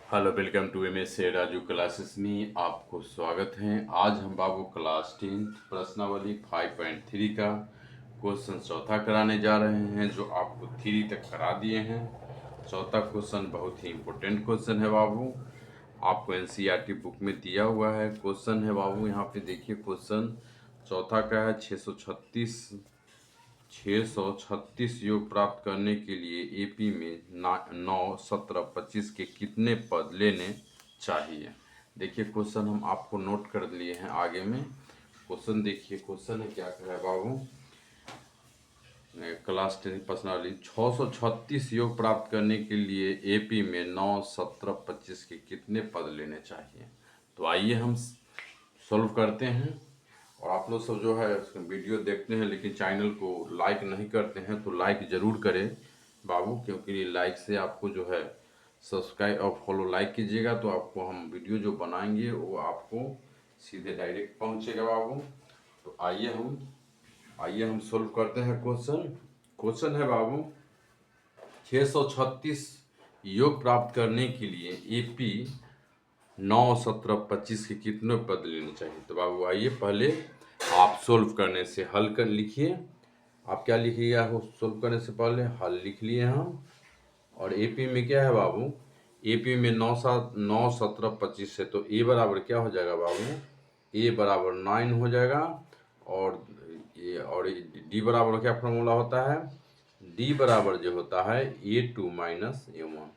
Hello, welcome to MS से Raju classes में आपको स्वागत है। आज हम बाबू क्लास 10 प्रश्नावली 5.3 का क्वेश्चन चौथा कराने जा रहे हैं, जो आपको 3 तक करा दिए हैं। चौथा क्वेश्चन बहुत ही इम्पोर्टेंट क्वेश्चन है बाबू, आपको एनसीईआरटी बुक में दिया हुआ है। क्वेश्चन है बाबू, यहाँ पे देखिए क्वेश्चन चौथा का है 636 योग प्राप्त करने के लिए एपी में 9, 17, 25 के कितने पद लेने चाहिए। देखिए क्वेश्चन हम आपको नोट कर लिए हैं आगे में। क्वेश्चन देखिए, क्वेश्चन है क्या कह रहा है बाबू, क्लास 10 पर्सनालिटी 636 योग प्राप्त करने के लिए एपी में 9, 17, 25 के कितने पद लेने चाहिए। तो आइए हम सॉल्व करते हैं। और आप लोग सब जो है वीडियो देखते हैं लेकिन चैनल को लाइक नहीं करते हैं, तो लाइक ज़रूर करें बाबू, क्योंकि लाइक से आपको जो है सब्सक्राइब और फॉलो लाइक कीजिएगा तो आपको हम वीडियो जो बनाएंगे वो आपको सीधे डायरेक्ट पहुंचेगा बाबू। तो आइए हम सोल्व करते हैं क्वेश्चन। क्वेश्चन है बाबू 636 योग प्राप्त करने के लिए एपी 9, 17, 25 के कितने पद लेने चाहिए। तो बाबू आइए पहले आप सोल्व करने से हल कर लिखिए। आप क्या लिखिएगा, सोल्व करने से पहले हल लिख लिए हम। और एपी में क्या है बाबू, एपी में 9, 17, 25 है, तो ए बराबर क्या हो जाएगा बाबू, ए बराबर 9 हो जाएगा। और डी बराबर क्या फॉर्मूला होता है, डी बराबर जो होता है A2 माइनस A1।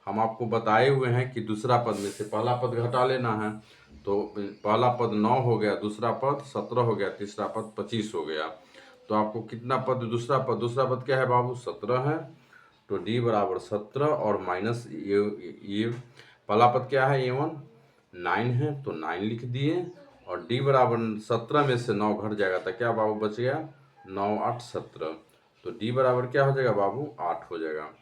हम आपको बताए हुए हैं कि दूसरा पद में से पहला पद घटा लेना है। तो पहला पद 9 हो गया, दूसरा पद 17 हो गया, तीसरा पद 25 हो गया। तो आपको कितना पद, दूसरा पद क्या है बाबू, 17 है। तो डी बराबर 17 और माइनस ये पहला पद क्या है, A1 9 है, तो 9 लिख दिए। और डी बराबर 17 में से 9 घट जाएगा तो क्या बाबू बच गया, 9, 8, 17। तो डी बराबर क्या हो जाएगा बाबू, 8 हो जाएगा।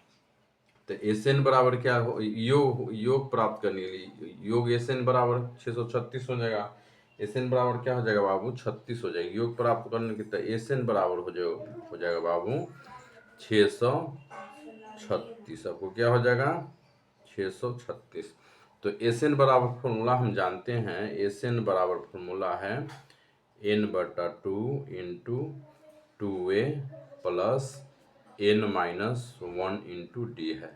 तो एस एन बराबर क्या हो, योग प्राप्त करने के लिए योग एस एन बराबर 636 हो जाएगा। एस एन बराबर क्या हो जाएगा बाबू, 36 हो जाएगा। योग प्राप्त करने के तो एस एन बराबर हो जाएगा बाबू 636। आपको क्या हो जाएगा 636। तो एस एन बराबर फॉर्मूला हम जानते हैं, एस एन बराबर फॉर्मूला है n/2 into 2a plus n-1 into d है।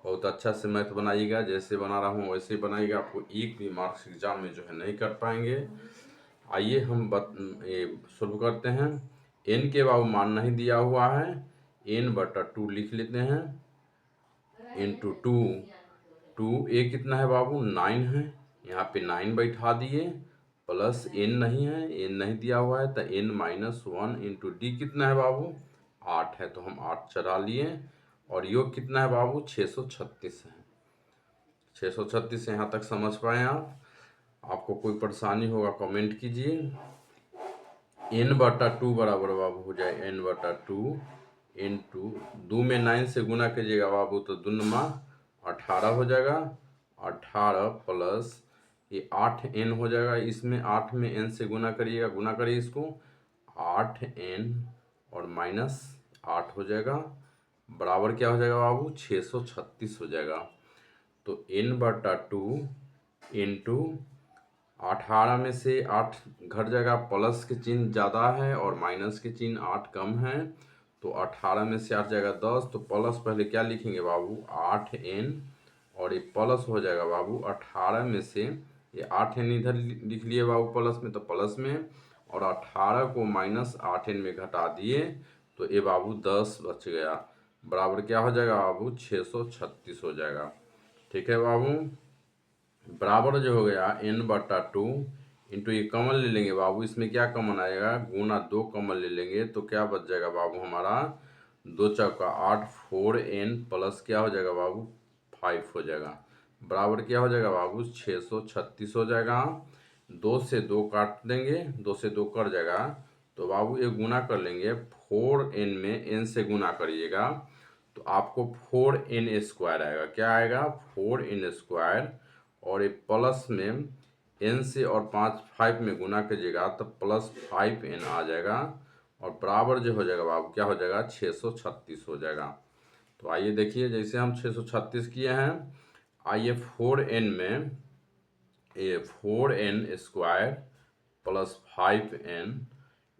बहुत अच्छा से मैथ बनाइएगा, जैसे बना रहा हूँ वैसे बनाइएगा, आपको एक भी मार्क्स एग्जाम में जो है नहीं कर पाएंगे। आइए हम शुरू करते हैं। n के बाबू मान नहीं दिया हुआ है, n/2 लिख लेते हैं इंटू 2 ए कितना है बाबू, 9 है, यहाँ पे 9 बैठा दिए, प्लस n नहीं है, n नहीं दिया हुआ है तो n-1 इंटू डी कितना है बाबू, 8 है, तो हम 8 चढ़ा लिए। और योग कितना है बाबू, 636 है। 636 यहाँ तक समझ पाए आप। आपको कोई परेशानी होगा कमेंट कीजिए। n/2 बराबर बाबू हो जाए n/2 इंटू 2 में 9 से गुना कीजिएगा बाबू तो दुनमा 18 हो जाएगा। 18 प्लस ये 8n हो जाएगा, इसमें 8 में n से गुना करिएगा, गुना करिए इसको, 8n और माइनस 8 हो जाएगा, बराबर क्या हो जाएगा बाबू, 636 हो जाएगा। तो n/2 इंटू 18 में से 8 घट जाएगा, प्लस के चिन्ह ज़्यादा है और माइनस के चिन्ह 8 कम है, तो 18 में से 8 जाएगा 10, तो प्लस पहले क्या लिखेंगे बाबू, 8n, और ये प्लस हो जाएगा बाबू 18 में से ये 8n इधर लिख लिए बाबू प्लस में, तो प्लस में, और 18 को माइनस 8n में घटा दिए तो ये बाबू 10 बच गया, बराबर क्या हो जाएगा बाबू, 636 हो जाएगा। ठीक है बाबू, बराबर जो हो गया n/2 इंटू ये कॉमन ले लेंगे बाबू, इसमें क्या कॉमन आएगा, गुना 2 कॉमन ले लेंगे तो क्या बच जाएगा बाबू हमारा, 2 चौका 8, 4n प्लस क्या हो जाएगा बाबू, 5 हो जाएगा, बराबर क्या हो जाएगा बाबू, 636 हो जाएगा। 2 से 2 काट देंगे, 2 से 2 कट जाएगा, तो बाबू ये गुना कर लेंगे, 4n में n से गुना करिएगा तो आपको 4n² आएगा, क्या आएगा, 4n², और ये प्लस में n से और 5 में गुना कीजिएगा तो प्लस 5n आ जाएगा, और बराबर जो हो जाएगा बाबू क्या हो जाएगा, 636 हो जाएगा। तो आइए देखिए, जैसे हम 636 किए हैं, आइए 4n में ये 4n² प्लस 5n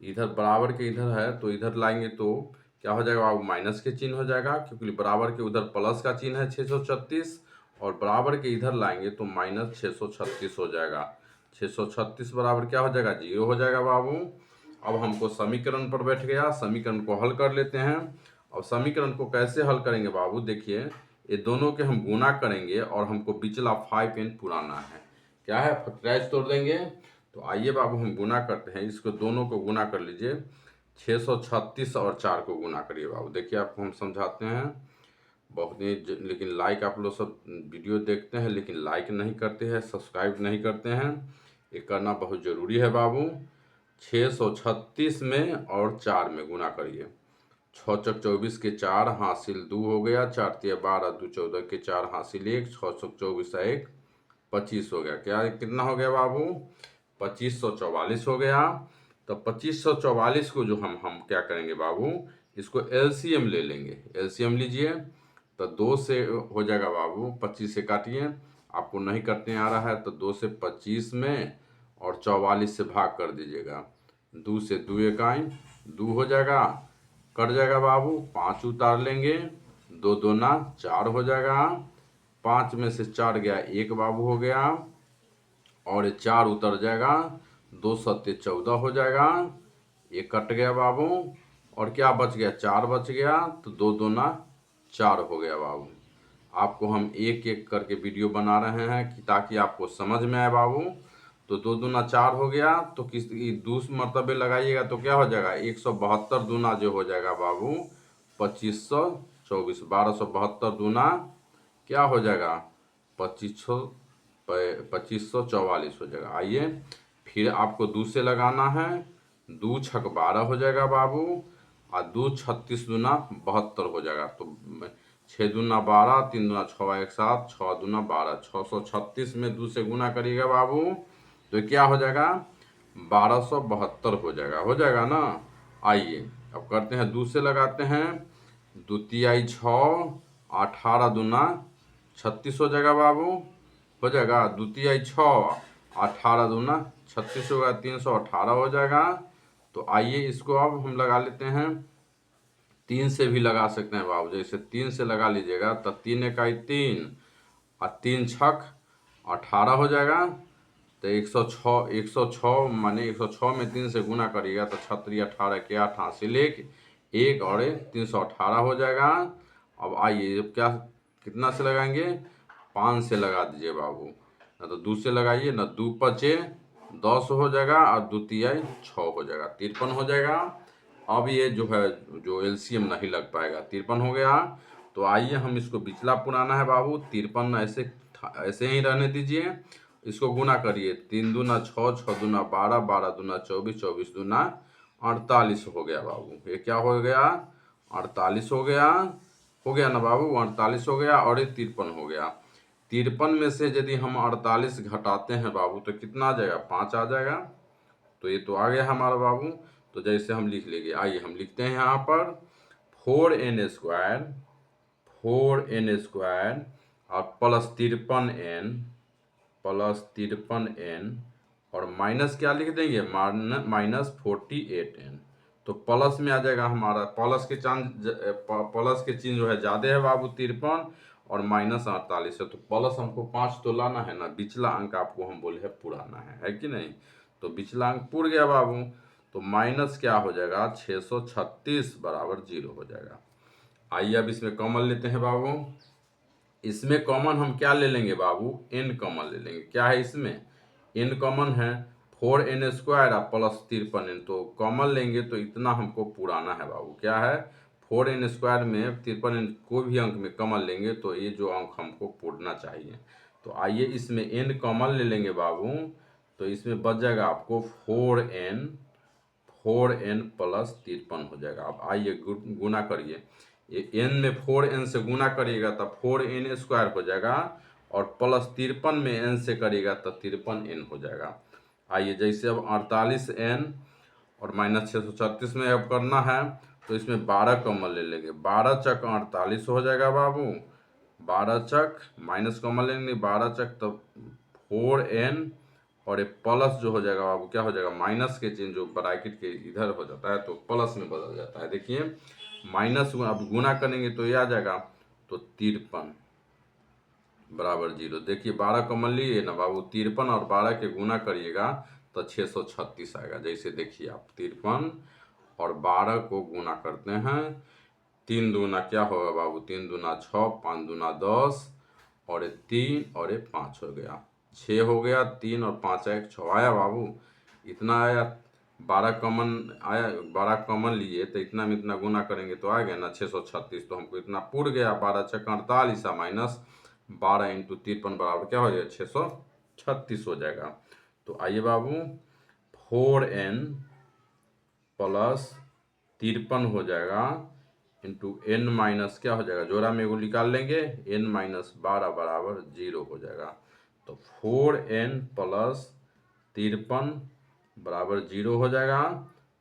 इधर बराबर के इधर है तो इधर लाएंगे तो क्या हो जाएगा बाबू, माइनस के चिन्ह हो जाएगा, क्योंकि बराबर के उधर प्लस का चिन्ह है 636, और बराबर के इधर लाएंगे तो माइनस 636 हो जाएगा। 636 बराबर क्या हो जाएगा, 0 हो जाएगा बाबू। अब हमको समीकरण पर बैठ गया, समीकरण को हल कर लेते हैं। अब समीकरण को कैसे हल करेंगे बाबू, देखिए ये दोनों के हम गुना करेंगे और हमको पिछला 5n पुराना है, क्या है, फैक्टराइज तोड़ देंगे। तो आइए बाबू हम गुना करते हैं, इसको दोनों को गुना कर लीजिए। 636 और 4 को गुना करिए बाबू। देखिए आपको हम समझाते हैं, बहुत ही लेकिन लाइक आप लोग सब वीडियो देखते हैं लेकिन लाइक नहीं करते हैं, सब्सक्राइब नहीं करते हैं, ये करना बहुत ज़रूरी है बाबू। 636 में और 4 में गुना करिए। 6 चौक 24 के 4 हासिल 2 हो गया, 4 तिया 12 2 14 के 4 हासिल 1, 6 चौक 24 1 25 हो गया। क्या कितना हो गया बाबू, 2544 हो गया। तो 2544 को जो हम क्या करेंगे बाबू, इसको एलसीएम ले लेंगे। एलसीएम लीजिए तो 2 से हो जाएगा बाबू, 25 से काटिए, आपको नहीं करते आ रहा है तो 2 से 25 में और 44 से भाग कर दीजिएगा। 2 से 2 इकाई 2 हो जाएगा, कट जाएगा बाबू, 5 उतार लेंगे, 2 दूना 4 हो जाएगा, 5 में से 4 गया 1 बाबू हो गया, और 4 उतर जाएगा, 2 सत्ते 14 हो जाएगा, ये कट गया बाबू, और क्या बच गया, 4 बच गया, तो 2 दूना 4 हो गया बाबू। आपको हम एक एक करके वीडियो बना रहे हैं कि ताकि आपको समझ में आए बाबू। तो 2 दूना 4 हो गया, तो किस दूसरे मरतबे लगाइएगा तो क्या हो जाएगा, 172 दूना जो हो जाएगा बाबू 2524, 1272 दूना क्या हो जाएगा 2544 हो जाएगा। आइए फिर आपको 2 से लगाना है, 2 छक 12 हो जाएगा बाबू, और 2 36 दूना 72 हो जाएगा। तो 6 दूना 12, 3 दूना 6 1 7, 6 दूना 12, 636 में 2 से गुना करिएगा बाबू तो क्या हो जाएगा 1272 हो जाएगा ना। आइए अब करते हैं, 2 से लगाते हैं, 2 तिहाई 6, 18 दूना 36 हो जाएगा बाबू, हो जाएगा, 2 तिहाई 6, 18 दूना 36 होगा, 318 हो जाएगा। तो आइए इसको अब हम लगा लेते हैं, 3 से भी लगा सकते हैं बाबू, जैसे 3 से लगा लीजिएगा तो 3 इकाई 3 और 3 छक 18 हो जाएगा। तो 106 माने 106 में 3 से गुना करिएगा तो 6 18 के 8 हासिल 1 और 318 हो जाएगा। अब आइए क्या कितना से लगाएंगे, 5 से लगा दीजिए बाबू, ना तो 2 से लगाइए, ना 2 पचे 10 हो जाएगा, और 2 तिहाई 6 हो जाएगा, 53 हो जाएगा। अब ये जो है जो एलसीएम नहीं लग पाएगा, 53 हो गया। तो आइए हम इसको पिछला पुराना है बाबू, 53 ऐसे ही रहने दीजिए, इसको गुना करिए, 3 दूना 6, 6 दूना 12, 12 दूना 24, 24 दूना 48 हो गया बाबू। ये क्या हो गया 48 हो गया ना बाबू, 48 हो गया, और ये 53 हो गया। 53 में से यदि हम 48 घटाते हैं बाबू तो कितना आ जाएगा, 5 आ जाएगा। तो ये तो आ गया हमारा बाबू। तो जैसे हम लिख लेंगे, आइए हम लिखते हैं यहाँ पर 4n² और प्लस 53n और माइनस क्या लिख देंगे, माइनस 48n। तो प्लस में आ जाएगा हमारा, प्लस के चिन्ह जो है ज़्यादा है बाबू 53 और माइनस 48 है, तो प्लस हमको 5 तो लाना है ना, पिछला अंक आपको हम बोले है पुराना है कि नहीं। तो पिछला अंक पुर गया बाबू, तो माइनस क्या हो जाएगा 636 बराबर 0 हो जाएगा। आइए अब इसमें कॉमन लेते हैं बाबू। इसमें कॉमन हम क्या ले लेंगे बाबू, n कॉमन ले लेंगे। क्या है इसमें, n कॉमन है, 4n² और प्लस 53n, तो कॉमन लेंगे तो इतना हमको पुराना है बाबू। क्या है 4n² में 53n कोई भी अंक में कॉमन लेंगे तो ये जो अंक हमको पुरना चाहिए। तो आइए इसमें n कॉमन ले लेंगे बाबू, तो इसमें बच जाएगा आपको 4n प्लस 53 हो जाएगा। अब आइए गुना करिए, ये n में 4n से गुना करिएगा तब 4n² हो जाएगा, और प्लस 53 में n से करिएगा तब 53n हो जाएगा। आइए जैसे अब 48n और माइनस 636 में अब करना है तो इसमें 12 कॉमन ले लेंगे, 12 चक 48 हो जाएगा बाबू, 12 चक माइनस कॉमन लेंगे 12 चक तो 4n और ये प्लस जो हो जाएगा बाबू क्या हो जाएगा माइनस के चिन्ह जो ब्रैकेट के इधर हो जाता है तो प्लस में बदल जाता है। देखिए माइनस अब गुना करेंगे तो ये आ जाएगा तो 53 बराबर 0। देखिए 12 कॉमन लिए ना बाबू 53 और 12 के गुना करिएगा तो 636 आएगा। जैसे देखिए आप 53 और 12 को गुना करते हैं 3 दूना क्या होगा बाबू 3 दूना 6 5 दूना 10 और ये 3 और ये 5 हो गया 6 हो गया 3 और 5 एक 6 आया बाबू इतना आया। 12 कॉमन आया 12 कॉमन लिए तो इतना में इतना गुना करेंगे तो आ गया ना 636 तो हमको इतना पुर गया 12 छक 48 माइनस 12 इंटू 53 बराबर क्या हो जाएगा 636 हो जाएगा। तो आइए बाबू 4n प्लस 53 हो जाएगा इंटू n माइनस क्या हो जाएगा जोड़ा में एगो निकाल लेंगे n माइनस 12 बराबर 0 हो जाएगा। तो 4n प्लस 53 बराबर 0 हो जाएगा।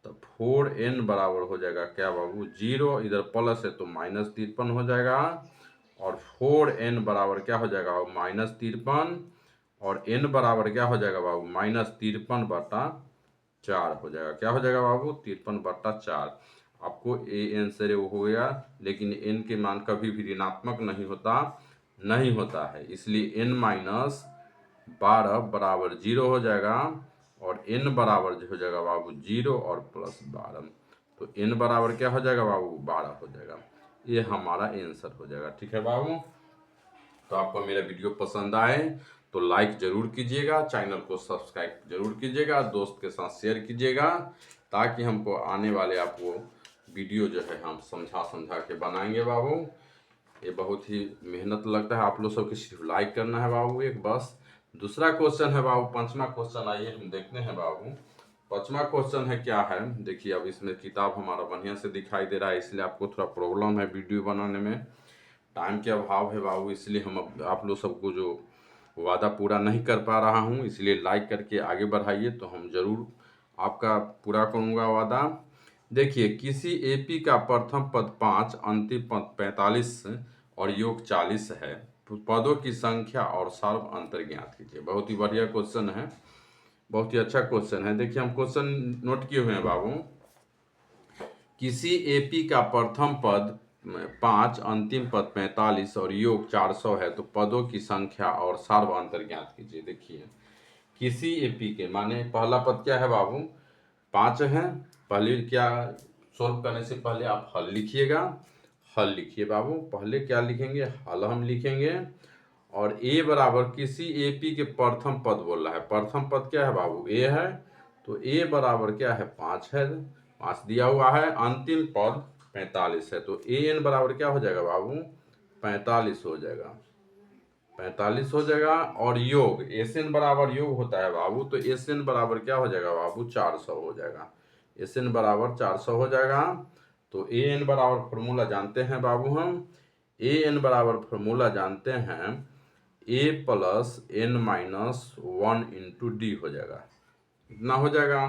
तो 4n बराबर हो जाएगा क्या बाबू 0 इधर प्लस है तो माइनस 53 हो जाएगा और 4n बराबर क्या हो जाएगा बाबू माइनस 53 और n बराबर क्या हो जाएगा बाबू माइनस 53 बटा 4 हो जाएगा। क्या हो जाएगा बाबू 53 बटा 4। आपको ए एन से वो हो गया लेकिन n के मान कभी भी ऋणात्मक नहीं होता है इसलिए n माइनस 12 बराबर 0 हो जाएगा और n बराबर जो हो जाएगा बाबू 0 और प्लस 12 तो n बराबर क्या हो जाएगा बाबू 12 हो जाएगा। ये हमारा आंसर हो जाएगा। ठीक है बाबू तो आपको मेरा वीडियो पसंद आए तो लाइक जरूर कीजिएगा चैनल को सब्सक्राइब जरूर कीजिएगा दोस्त के साथ शेयर कीजिएगा ताकि हमको आने वाले आपको वीडियो जो है हम समझा के बनाएंगे बाबू। ये बहुत ही मेहनत लगता है आप लोग सबके सिर्फ लाइक करना है बाबू एक बस। दूसरा क्वेश्चन है बाबू पांचवा क्वेश्चन आइए हम देखते हैं बाबू। पांचवा क्वेश्चन है क्या है देखिए अब इसमें किताब हमारा बढ़िया से दिखाई दे रहा है इसलिए आपको थोड़ा प्रॉब्लम है वीडियो बनाने में टाइम के अभाव है बाबू इसलिए हम आप लोग सबको जो वादा पूरा नहीं कर पा रहा हूँ इसलिए लाइक करके आगे बढ़ाइए तो हम जरूर आपका पूरा करूँगा वादा। देखिए किसी एपी का प्रथम पद 5 अंतिम पद 45 और योग 40 है पदों की संख्या और सार्व अंतर ज्ञात कीजिए। बहुत ही बढ़िया क्वेश्चन है बहुत ही अच्छा क्वेश्चन है। देखिए हम क्वेश्चन नोट किए हुए हैं बाबू। किसी एपी का प्रथम पद 5 अंतिम पद 45 और योग 400 है तो पदों की संख्या और सार्व अंतर ज्ञात कीजिए। देखिए किसी एपी के माने पहला पद क्या है बाबू 5 है पहले क्या सोल्व करने से पहले आप हल लिखिएगा। हल लिखिए बाबू पहले क्या लिखेंगे हल हम लिखेंगे और ए बराबर किसी एपी के प्रथम पद बोल रहा है प्रथम पद क्या है बाबू ए है तो ए बराबर क्या है 5 है 5 दिया हुआ है अंतिम पद 45 है तो ए एन बराबर क्या हो जाएगा बाबू 45 हो जाएगा 45 हो जाएगा और योग एस एन बराबर योग होता है बाबू तो एस एन बराबर क्या हो जाएगा बाबू 400 हो जाएगा एस एन बराबर 400 हो जाएगा। तो ए एन बराबर फॉर्मूला जानते हैं बाबू हम ए एन बराबर फॉर्मूला जानते हैं A plus N minus 1 into D हो जाएगा इतना हो जाएगा।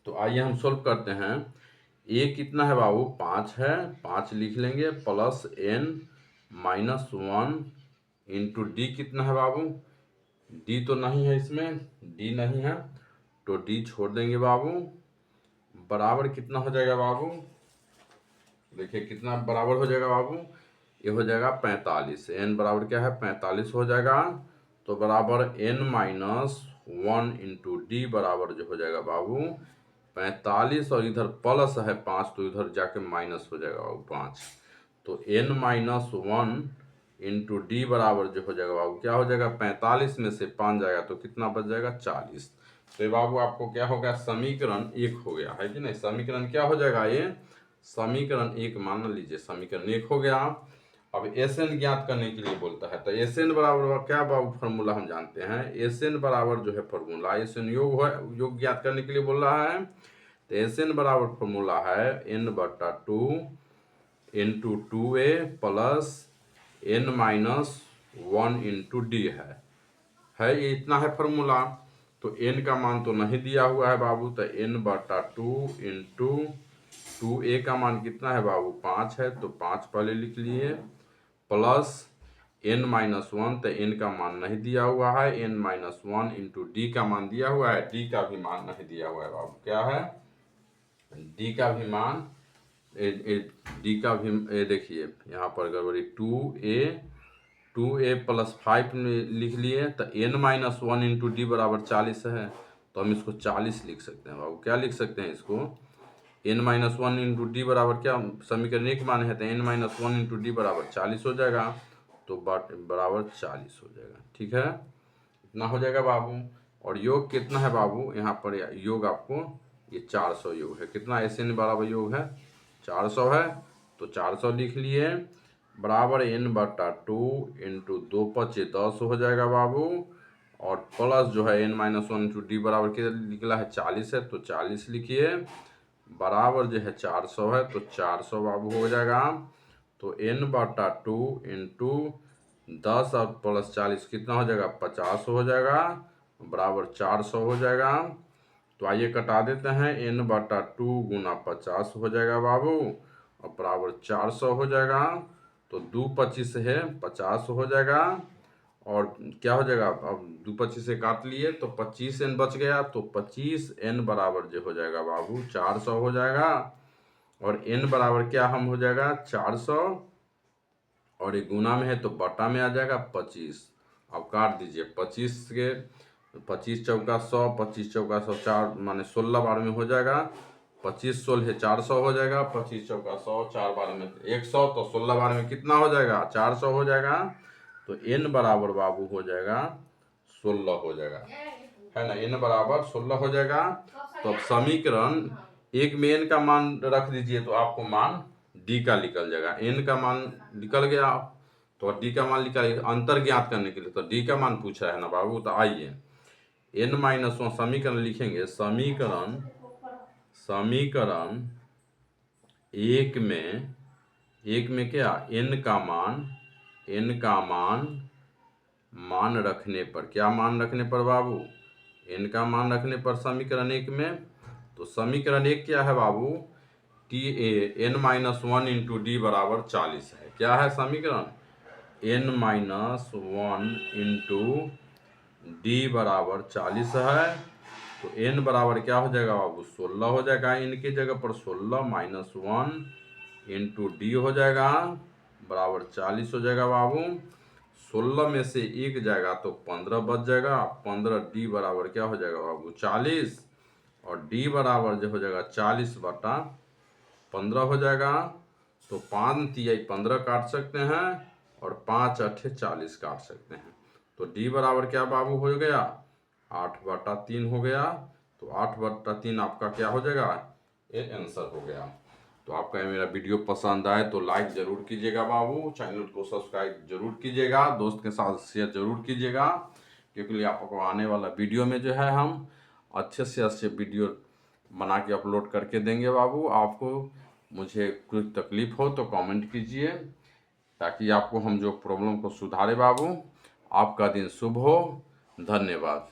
तो आइए हम सोल्व करते हैं ए कितना है बाबू 5 है 5 लिख लेंगे plus N minus 1 into d कितना है बाबू डी तो नहीं है इसमें डी नहीं है तो डी छोड़ देंगे बाबू बराबर कितना हो जाएगा बाबू देखिए कितना बराबर हो जाएगा बाबू ये हो जाएगा 45 एन बराबर क्या है 45 हो जाएगा तो बराबर एन माइनस 1 इंटू डी बराबर जो हो जाएगा बाबू 45 और इधर प्लस है 5 तो इधर जाके माइनस हो जाएगा बाबू 5 तो एन माइनस 1 इंटू डी बराबर जो हो जाएगा बाबू क्या हो जाएगा 45 में से 5 जाएगा तो कितना बच जाएगा 40। तो बाबू आपको क्या हो गया समीकरण 1 हो गया है कि नहीं समीकरण क्या हो जाएगा ये समीकरण 1 मान लीजिए समीकरण 1 हो गया। अब एस एन ज्ञात करने के लिए बोलता है तो एस एन बराबर क्या बाबू फॉर्मूला हम जानते हैं एस एन बराबर जो है फॉर्मूला एस एन योग ज्ञात करने के लिए बोल रहा है तो एस एन बराबर फॉर्मूला है एन बटा 2 into 2a plus N minus 1 into d है ये इतना है फॉर्मूला। तो एन का मान तो नहीं दिया हुआ है बाबू तो एन बटा 2 इंटू 2a का मान कितना है बाबू 5 है तो 5 पहले लिख लिए प्लस n-1, तो n का मान नहीं दिया हुआ है, n-1 इंटू डी का मान दिया हुआ है, डी का भी मान नहीं दिया हुआ है बाबू। क्या है? डी का भी मान डी का भी देखिए यहाँ पर गड़बड़ी 2a प्लस 5 में लिख लिए, तो n-1 इंटू डी बराबर 40 है, तो हम इसको 40 लिख सकते हैं बाबू। क्या लिख सकते हैं इसको? n-1 इंटू डी बराबर क्या समीकरण एक मान है, तो n-1 इंटू डी बराबर 40 हो जाएगा, तो बराबर 40 हो जाएगा। ठीक है, इतना हो जाएगा बाबू। और योग कितना है बाबू? यहाँ पर योग आपको ये 400 योग है। कितना SN बराबर योग है? 400 है, तो 400 लिख लिए, बराबर n/2 इंटू 2 × 10 हो जाएगा बाबू। और प्लस जो है n-1 इंटू डी बराबर क्या निकला है? 40 है, तो 40 लिखिए, बराबर जो है 400 है, तो 400 बाबू हो जाएगा। तो n/2 इंटू 10 और प्लस 40 कितना हो जाएगा? 50 हो जाएगा, बराबर 400 हो जाएगा। तो आइए कटा देते हैं, n/2 गुना 50 हो जाएगा बाबू, और बराबर 400 हो जाएगा। तो 2 25 है 50 हो जाएगा, और क्या हो जाएगा? अब 2 25 से काट लिए तो 25n बच गया, तो 25n बराबर जो हो जाएगा बाबू 400 हो जाएगा। और n बराबर क्या हम हो जाएगा? 400, और ये गुना में है तो बटा में आ जाएगा 25। अब काट दीजिए, 25 के 25 चौका 100, 25 चौका 100, 4 माने 16 बार में हो जाएगा, 25 16 400 हो जाएगा, 25 चौका 100, 4 बार में 100, तो 16 बार में कितना हो जाएगा? 400 हो जाएगा। तो n बराबर बाबू हो जाएगा 16 हो जाएगा, है ना? n बराबर 16 हो जाएगा। तो अब समीकरण एक में n का मान रख दीजिए, तो आपको मान d का निकल जाएगा। n का मान निकल गया, तो d का मान निकालिए अंतर ज्ञात करने के लिए, तो d का मान पूछ रहा है ना बाबू। तो आइए n-1 समीकरण लिखेंगे, समीकरण एक में क्या? n का मान रखने पर, क्या मान रखने पर बाबू? n का मान रखने पर समीकरण एक में, तो समीकरण एक क्या है बाबू? n-1 इंटू डी बराबर 40 है। क्या है समीकरण? n-1 इंटू डी बराबर 40 है। तो n बराबर क्या हो जाएगा बाबू? 16 हो जाएगा, इनकी जगह पर 16 -1 इंटू डी हो जाएगा, बराबर 40 हो जाएगा बाबू। 16 में से 1 जाएगा तो 15 बच जाएगा, 15 डी बराबर क्या हो जाएगा बाबू? 40, और डी बराबर जो हो जाएगा 40/15 हो जाएगा। तो 5 तिहाई 15 काट सकते हैं, और 5 8 40 काट सकते हैं। तो डी बराबर क्या बाबू हो गया? 8/3 हो गया। तो 8/3 आपका क्या हो जाएगा? ये आंसर हो गया। तो आपका मेरा वीडियो पसंद आए तो लाइक ज़रूर कीजिएगा बाबू, चैनल को सब्सक्राइब जरूर कीजिएगा, दोस्त के साथ शेयर जरूर कीजिएगा, क्योंकि आपको आने वाला वीडियो में जो है हम अच्छे से अच्छे वीडियो बना के अपलोड करके देंगे बाबू। आपको मुझे कोई तकलीफ़ हो तो कमेंट कीजिए, ताकि आपको हम जो प्रॉब्लम को सुधारे बाबू। आपका दिन शुभ हो, धन्यवाद।